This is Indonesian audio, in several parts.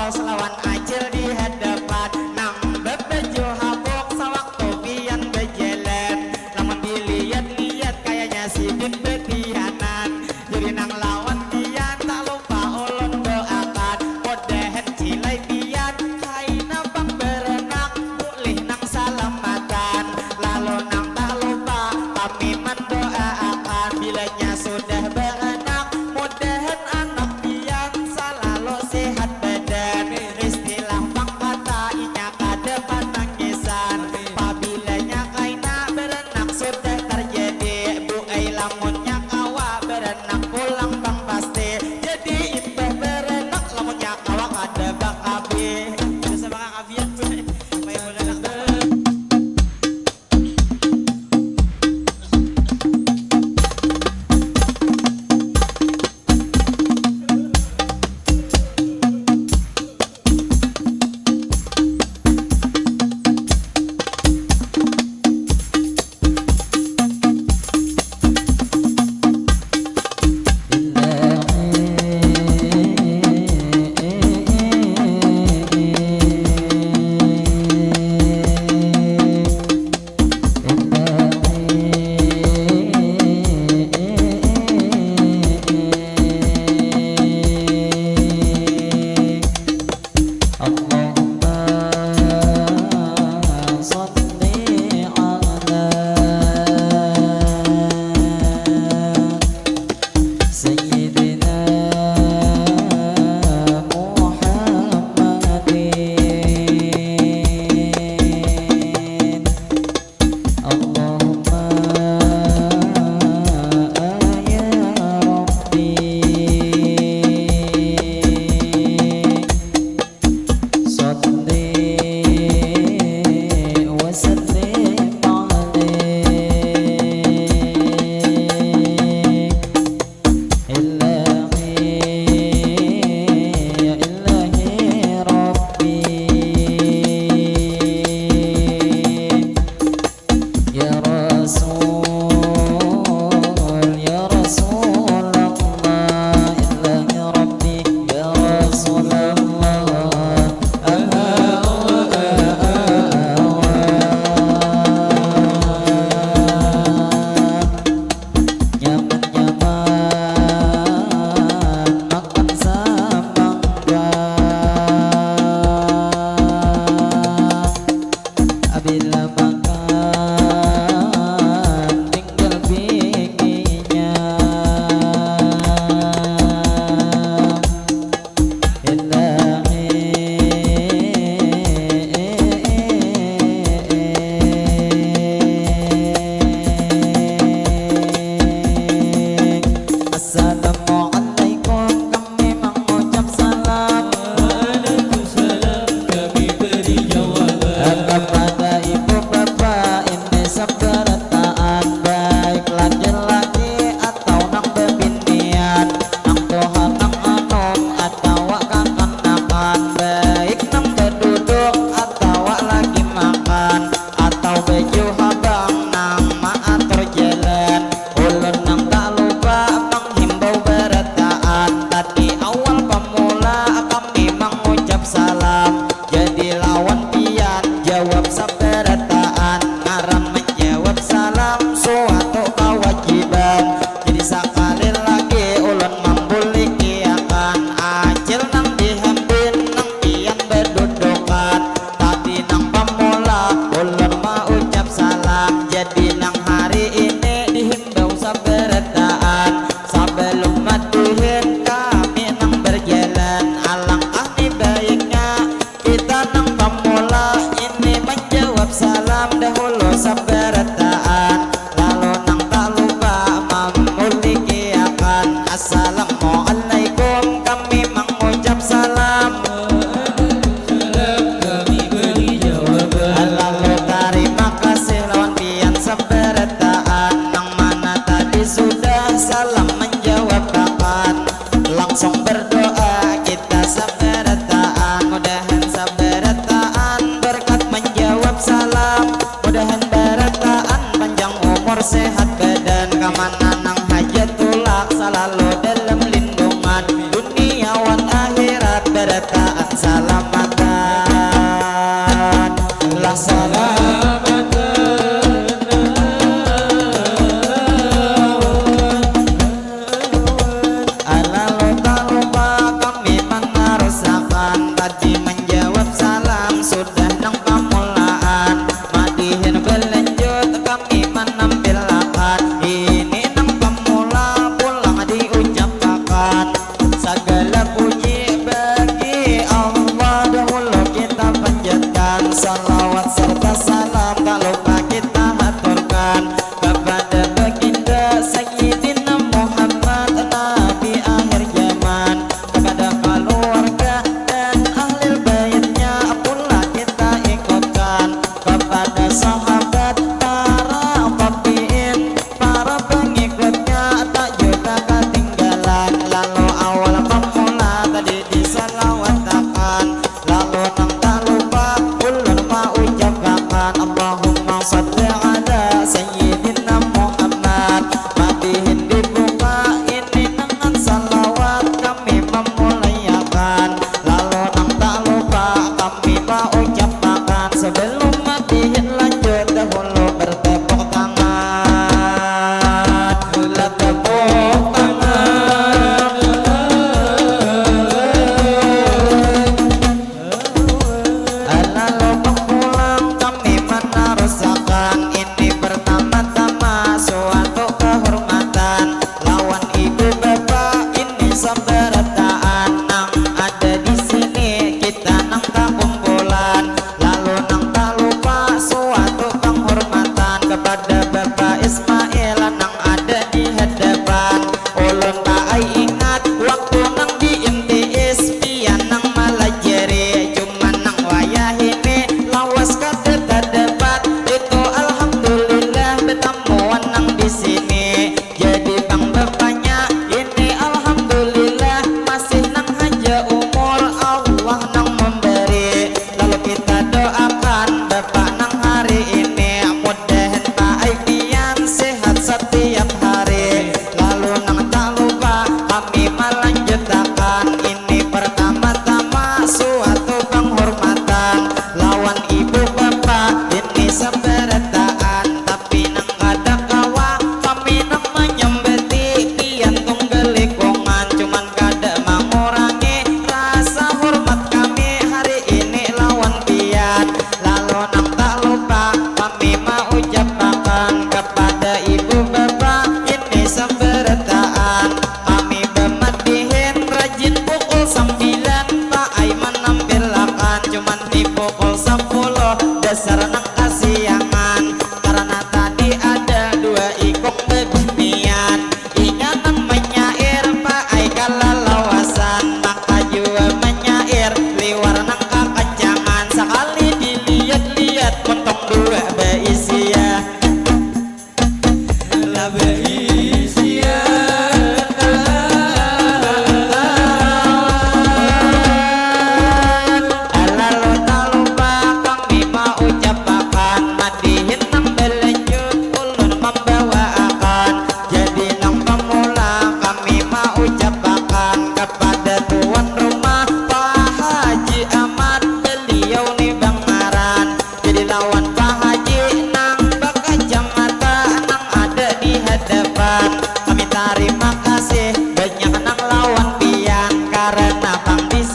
polos lawan acil di hadapan nang bebejo habok sewaktu pian bejelet lamun dilihat-lihat kayaknya si Din berkhianat jadi nang lawan pian tak lupa ulun doakan modehen cilai pian kaina bang berenak boleh nang salamatan lalu nang tak lupa kami mendoakan bilanya sudah beranak modehen anak pian selalu sehat badan istilah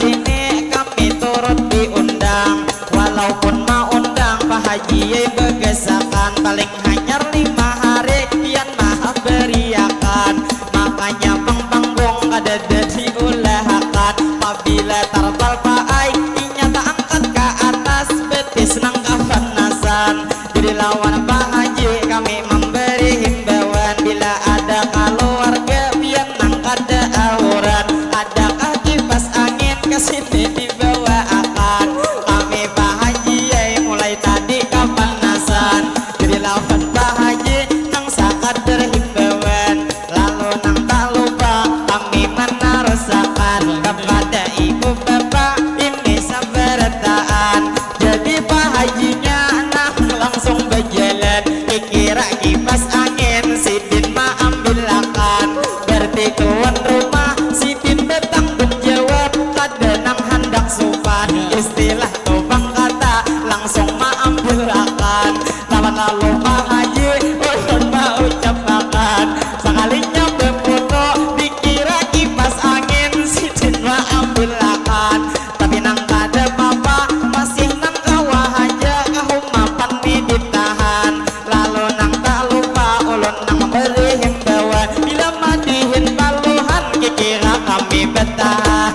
sini kami turut diundang. Walaupun mau undang Pak Haji begesakan, paling hanya 5 hari pian maha beriakan. Makanya panggung kada diulahakan. Apabila tarbal paai inya tak angkat ke atas, betis nang kepanasan. Jadi lawan Pak Haji kami memberi himbauan, bila ada keluarga biar nang kada aurat, adakah kipas angin kesini dibawa akan. Kami Pak Haji mulai tadi kepanasan. Jadi lawan Pak Haji nang sakadar himbauan, lalu nang tak lupa kami menarusakan kepada ibu bapak ini sabarataan. Jadi Pak Hajinya nang langsung berjalan, dikira kipas angin sidin ma ambilakan. Berarti tuan rumah sidin datang menjawab, kada nang hendak sopan. Istilah tobang kata langsung ma ambilakan. Lalu Pak Haji ulun mau ucapakan, sekalinya berfoto dikira kipas angin sidin ma ambilakan. Tapi nang kada papa masih nang kawah aja kahumapan mi ditahan. Lalu nang tak lupa ulun nang memberi himbauan, bila madihin baluhan kikira kami betah.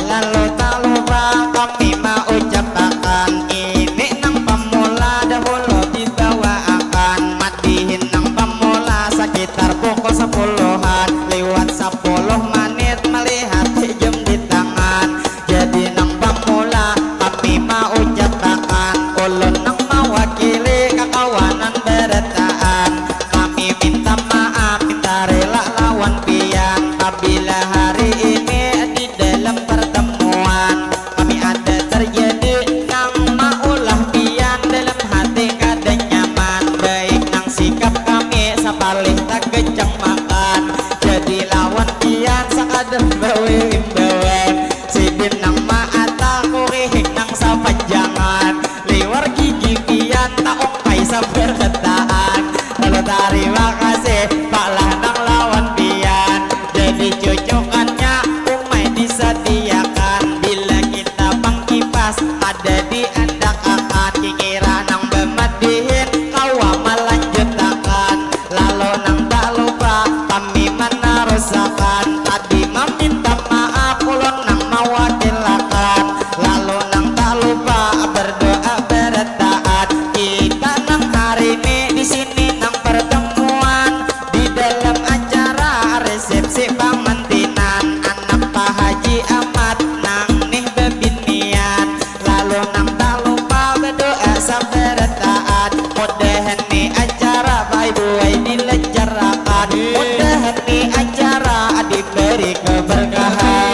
Lalu tak lupa kami mau ucapakan, ini nang pemula dahulu dibawa akan. Madihin nang pemula sekitar pukul 10-an, lewat 10 menit melihat jam di tangan. Jadi nang pemula kami mau ucapakan, ulun nang mewakili kekawanan berataan. Kami minta maaf, minta rela lawan pian, apabila hari ini di dalam pertemuan kami ada terjadi nang maulah pian dalam hati kada nyaman. Baik nang sikap kami sapalih tak kencang makan. Jadi lawan pian sakadar bawe himbauan, sidin nang maata kurih nang sapanjangan. Liwar gigi pian tak ongkai sabarataan. Lalu terima kasih Pak lah nang lawan pian. Jadi cocokannya umay disediakan, bila kita pangkipas ada di andak akan. Kikira nang bemadihin kawa melanjutakan. Lalu nang tak lupa kami menarusakan, tadi meminta maaf ulun nang mewakilakan. Lalu nang tak lupa berdoa berataan, kita nang hari ini di sini nang pertemuan di dalam acara resepsi pamantinan anak Pak Haji Ahmad nang nih bebinian. Lalu nang tak lupa berdoa sabarataan, mudahan nih acara baik-baik dilancarkan, mudahan nih acara diberi keberkahan.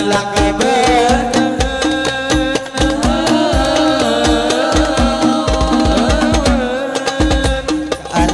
Lagi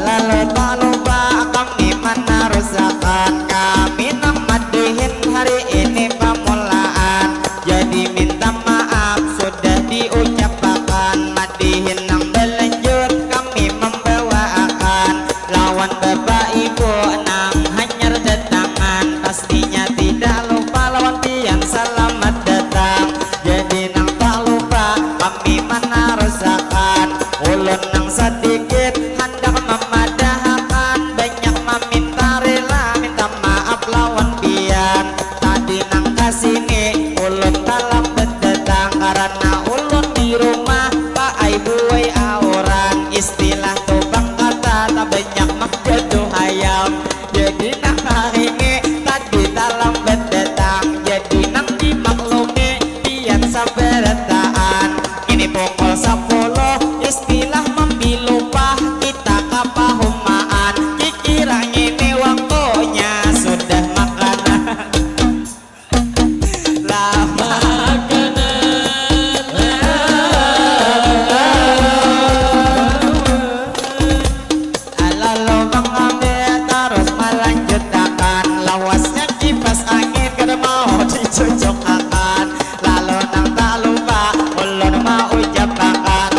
lalu tak lupa kami menarusakan, kami nang madihin hari ini pemulaan. Jadi minta maaf sudah diucapkan, madihin nang berlanjut kami membawa akan. Lawan bapak ibu nang hanyar datangan, pastinya tidak lupa lawan pian selamat datang. Jadi nang tak lupa kami menarusakan, ulun nang sedikit hendak memadahkan, banyak meminta rela minta maaf lawan pian. Tadi nang kasini ulun dalam berdatang, karena ulun di rumah Pak ai buai auran. Istilah tobang kata tak banyak makjadu hayam. Jadi nang hari ini tadi dalam berdatang, jadi nang dimaklumi pian sabarataan. Ini pukul 10 istilah membilupah kita kapahumaan. Kikira ini waktunya sudah makanan. Lah lalu bang kami terus melanjutkan, lawasnya kipas angin kada mau dicocokkan. Lalu nang tak lupa ulun mau ucapakan,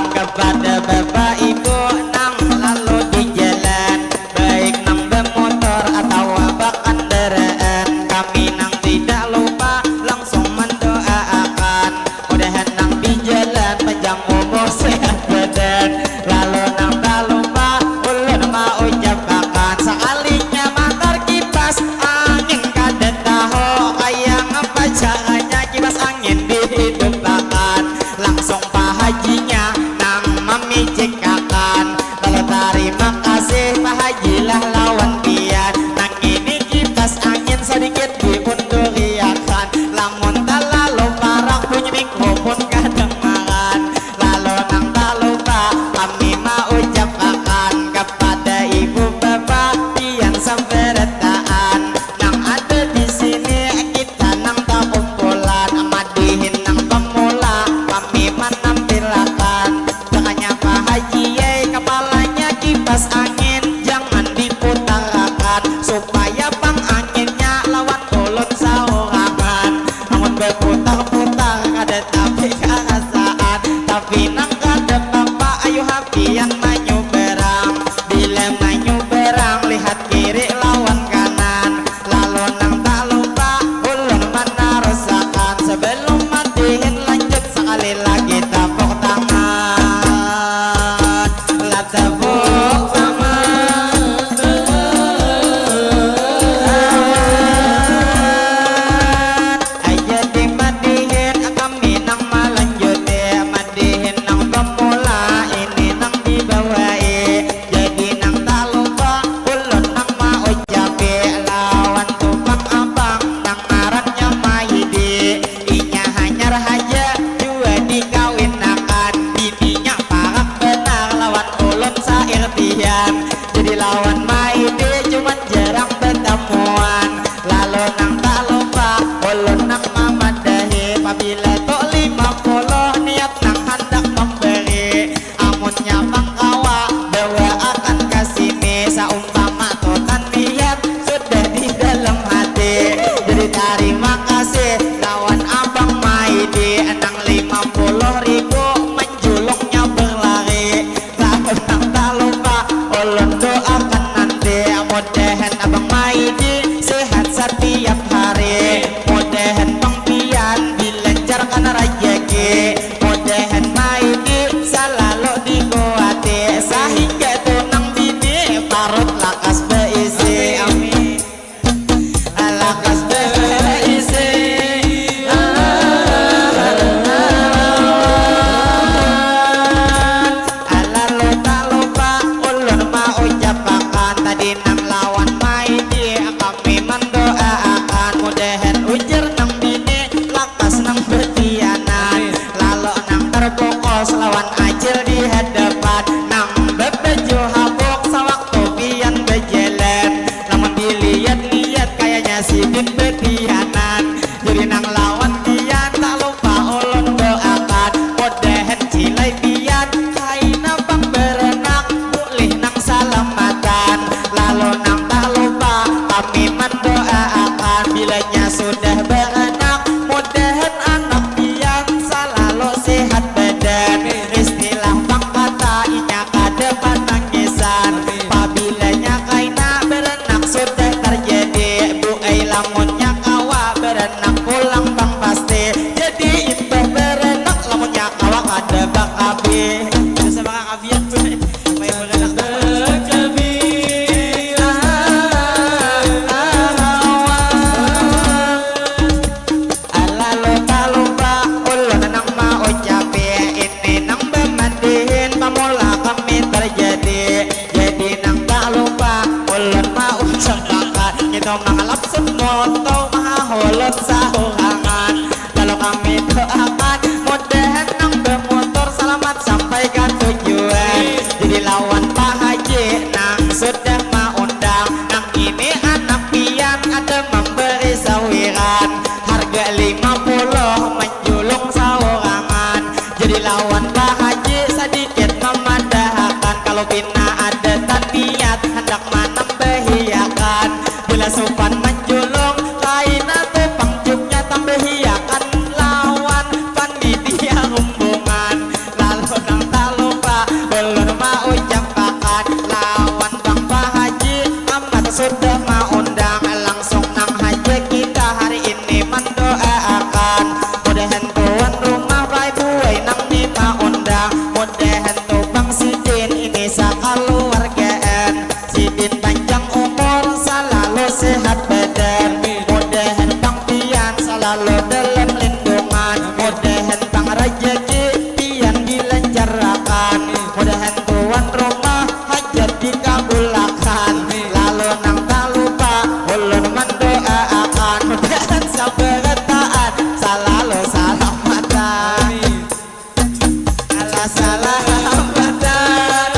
lawan acil di hadapan nang bebejo habok sewaktu pian berjalan lamun dilihat-lihat kayaknya si Din berkhianat jadi nang lawan pian tak lupa ulun doakan mudahan cilai pian kaina bang berenak boleh nang salamatan lalu nang tak lupa kami mendoakan bilanya sudah beranak mudahan anak pian selalu sehat badan istilah bang kata inya kada panangisan pabilanya kaina berenak sudah terjadi buai lamunnya kawa berenak pulang bang pasti jadi itu berenak lamunnya kawa kada bang abi bisa bang abi ya may berenak mengalap semoto maholot sahurangan lalu kami doakan mudahan nang bermotor selamat sampai ke tujuan jadi lawan Pak Haji nang sudah mengundang nang ini anak pian ada memberi sawiran harga 50 menjulung sahurangan jadi lawan Pak Haji sedikit memandahkan kalau bina ada taniat hendak menambahiakan bila sopan menjulung kaina tupang juknya tambahiakan lawan panitia rombongan lalu nang tak lupa belum mau ucapakan lawan Bang Pak Haji amat sudah mengundang langsung nang haji kita hari ini mendoakan mudahan tuan rumah baik buai nang ni mengundang mudahan tupang si Din ini sakaluargaan si Din panjang umur selalu sehat badan mudahan bang pian selalu dalam lindungan mudahan bang rezeki pian dilancarkan mudahan tuan rumah hajat dikabulkan lalu nang tak lupa ulun mendoakan mudahan sabaratan selalu salamatan ala salamatan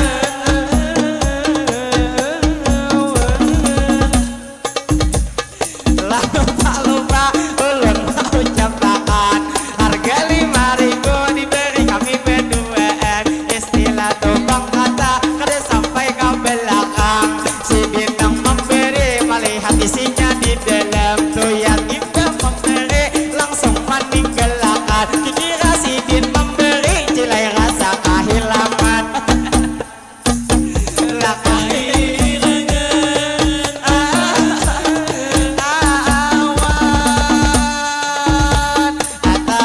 lalu tak lupa ulun mau ucapakan harga 5.000 diberi kami berduaan istilah tumpang kata kada sampai ke belakang si bintang memberi melihat isinya di dalam tuh yang iba memberi langsung meninggalkan kira si Din memberi cilai rasa kehilangan lah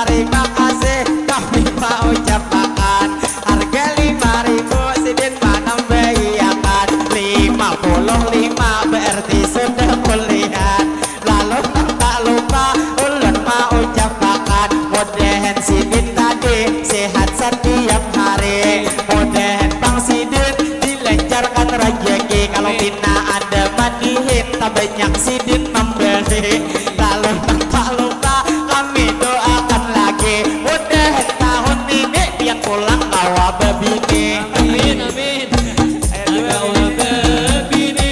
terima kasih kami mau ucapakan harga 5.000 si Din menambahiakan 55 berarti sudah puluhan lalu tak lupa ulun mau ucapakan mudahan si Din tadi sehat setiap hari mudahan bang si Din dilancarkan rezeki kalau bina ada madihin tak banyak si Din memberi lalu tak lupa kami doakan lagi mudahan tahun ini biar pulang bawa bebini amin amin bawa bebini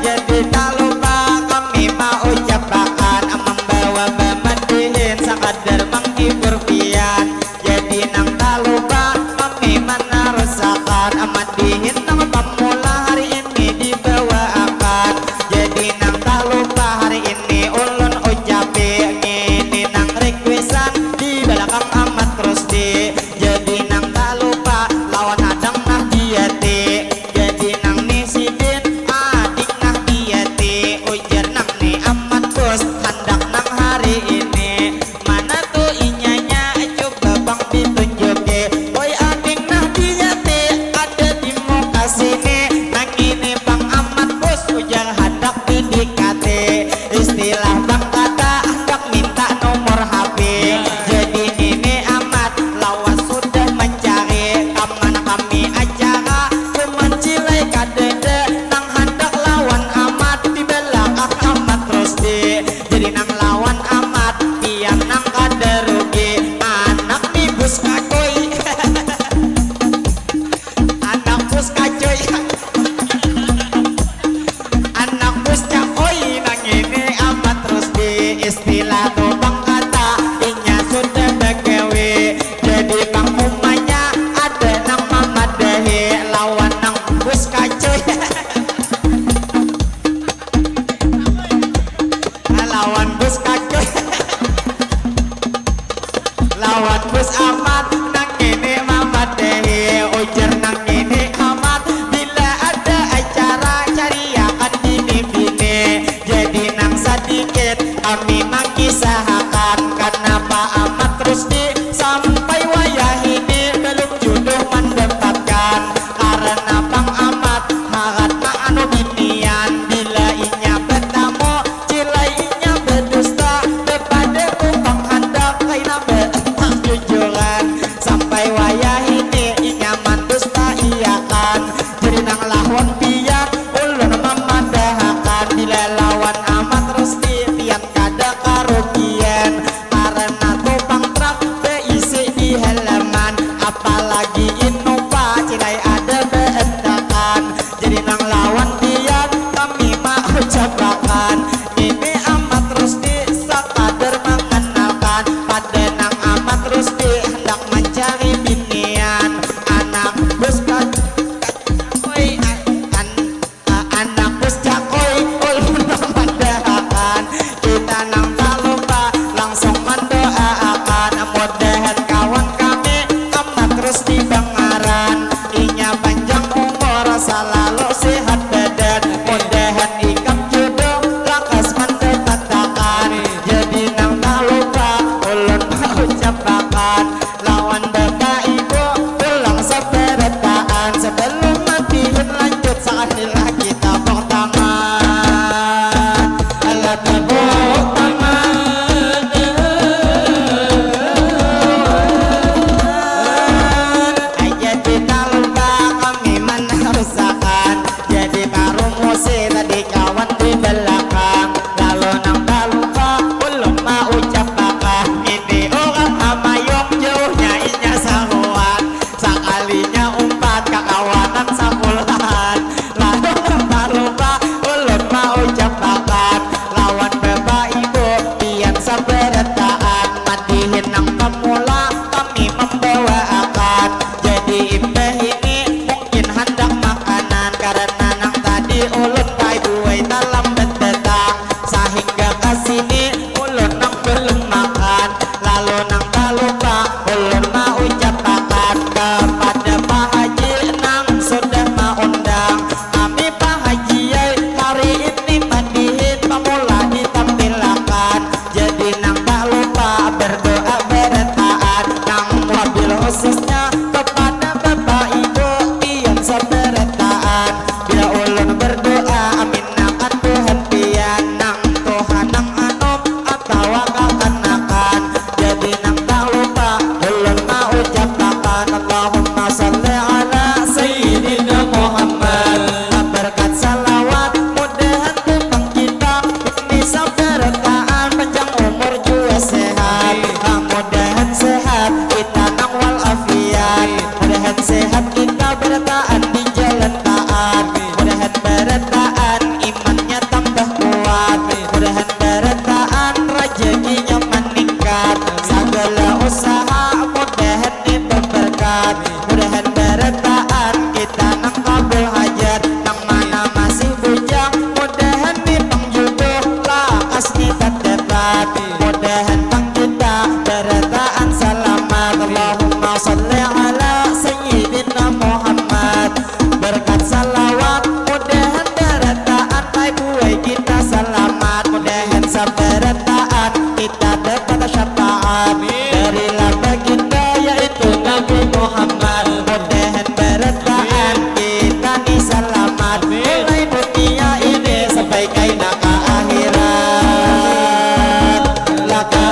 jadi tak lupa kami mau ucapakan membawa bemadihin sekadar menghibur pian jadi nang tak lupa kami menarusakan amat dihin nang pemula hari ini dibawakan jadi nang tak lupa hari ini ulun ucapi ini nang requestan lawan amat pian nang kada rugi anak bibus kacoy anak bus kacoy anak bus cakoy nang ini amat terus di istilah tobang kata inya sudah bekewe jadi pangumanya ada nang mamat dehe lawan nang bus kacoy lawan bus kacoy lawan bus amat nang ini mamat dehe ujar nang ini amat bila ada acara cariakan bini-bini jadi nang sedikit kami mengisahkan kenapa amat terus di sampai wayah ini belum jodoh mendapatkan karena bang amat hangat na anu binian bila inya bertamu cilai inya berdusta kepada bang hendak kay nabe jujuran sampai wayah ini inya mandusta iakan jadi nang lawan pian ulun memandahakan bila lawan amat terus di pian kada karugian karena topang truk beisi di halaman apalagi Innova cilai ada beentakan jadi nang lawan pian kami mau ucapakan ini amat terus di sekadar mengenalkan pada nang amat terus di hendak mencari binian anak bus kacoy anak bus cakoy ulun memandahakan kita nang tak lupa langsung mendoakan mudahan kawan kami amat terus di Bangaran inya panjang umur selalu sehat badan mudahan ikam jodoh lakas mendapatkan jadi nang tak lupa ulun mau ucapakan lawan bapak ibu pulang seberetaan sebelum matiin lanjut sekali lagi tepuk tangan alat tepuk tangan aja tidak lupa kami meneruskan jadi baru musik tadi kawan di belakang lalu nang tak lupa belum mau ucapakan ini orang amayong jauhnya inya sahuan sekalinya umpat kakawanan sapuluhan lalu nang tak lupa belum mau ucapakan lawan bapak ibu pian saberetaan madihin nang pemula kami membawakan jadi imbah ini mungkin hendak makanan karena nang tadi ulun kai buai dalam betetang sehingga kesini ulun nang belum makan lalu nang tak lupa ulun mau ucapakan kepada Pak Haji nang sudah mengundang kami Pak Haji hari ini mandihin pemula ditampilkan jadi nang tak lupa berdoa beretaan nang mobil khususnya kepada bapak ibu pian saberetaan bila ulun berdoa amin akan Tuhan pian nang Tuhan nang anom atau kakanakan jadi nang tak lupa ulun mau ucapakan Allahumma salli ala Sayyidina Muhammad berkat salawat mudahan tupang kita ini saberetaan panjang umur juga sehat mudahan sehat kita nang walafiat mudahan sehat kita beretaan di jalan taat mudahan beretaan imannya tambah kuat mudahan beretaan rezekinya meningkat segala usaha mudahan diberkat mudahan beretaan kita nang kabul hajat nang mana masih bujang mudahan dipang jodoh lakas kita dapat mudahan pang kita beretaan selamat Allahumma salli ala Sayyidina Muhammad berkat salawat mudahan beretaan kai buai kita selamat mudahan saberetaan kita dapat syafaat dari lamba kita yaitu Nabi Muhammad mudahan beretaan kita ni selamat mulai dunia ini sampai kaina ke akhirat laka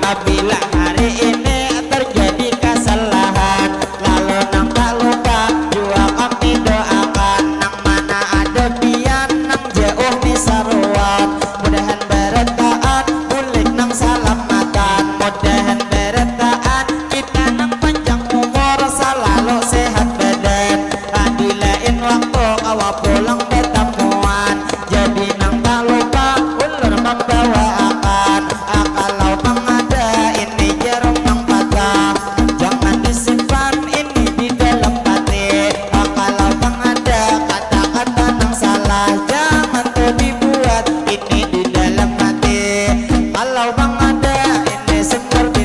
apabila hari ini terjadi kesalahan, lalu nang tak lupa jua kami doakan, nang mana ada pian nang jauh di saruan, mudahan bertaat bulik nang salamatan, mudahan bertaat kita nang panjang umur selalu sehat badan, di lain waktu awak pulang pertemuan, jadi nang tak lupa ulur membawa akan, kalau mengada ini jarum nang patah, jangan disimpan ini di dalam hati, kalau mengada kata-kata nang salah, jangan tuh dibuat ini di dalam hati, kalau mengada ini seperti